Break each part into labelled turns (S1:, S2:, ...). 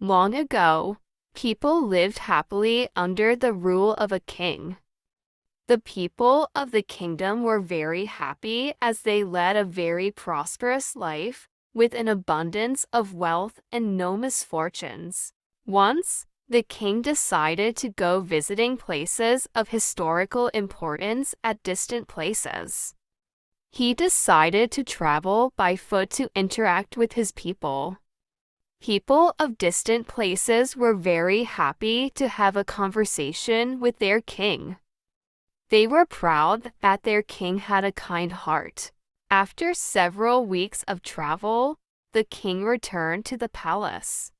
S1: Long ago, people lived happily under the rule of a king. The people of the kingdom were very happy as they led a very prosperous life with an abundance of wealth and no misfortunes. Once, the king decided to go visiting places of historical importance at distant places. He decided to travel by foot to interact with his people. People of distant places were very happy to have a conversation with their king. They were proud that their king had a kind heart. After several weeks of travel, the king returned to the palace.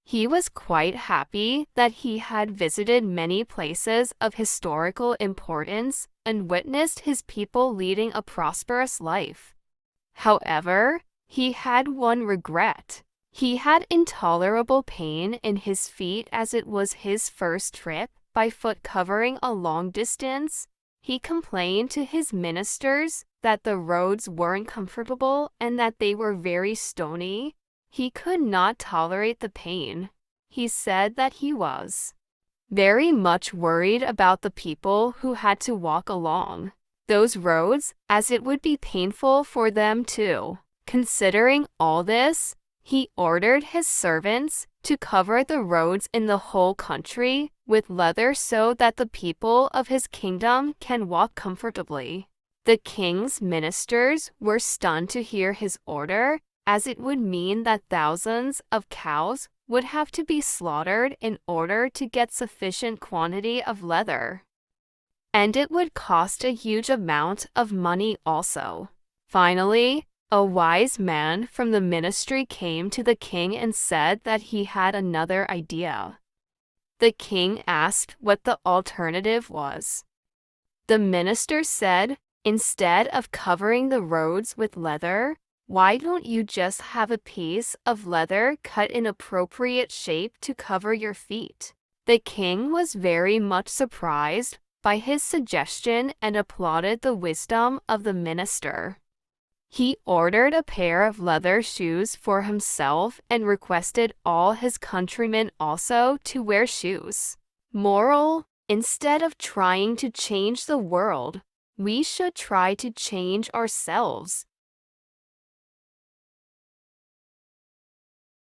S1: He was quite happy that he had visited many places of historical importance and witnessed his people leading a prosperous life. However, he had one regret. He had intolerable pain in his feet as it was his first trip by foot covering a long distance. He complained to his ministers that the roads weren't comfortable and that they were very stony. He could not tolerate the pain. He said that he was very much worried about the people who had to walk along those roads, as it would be painful for them too. Considering all this, he ordered his servants to cover the roads in the whole country with leather so that the people of his kingdom can walk comfortably. The king's ministers were stunned to hear his order, as it would mean that thousands of cows would have to be slaughtered in order to get sufficient quantity of leather. And it would cost a huge amount of money also. Finally, a wise man from the ministry came to the king and said that he had another idea. The king asked what the alternative was. The minister said, "Instead of covering the roads with leather, why don't you just have a piece of leather cut in appropriate shape to cover your feet?" The king was very much surprised by his suggestion and applauded the wisdom of the minister. He ordered a pair of leather shoes for himself and requested all his countrymen also to wear shoes. Moral: instead of trying to change the world, we should try to change ourselves.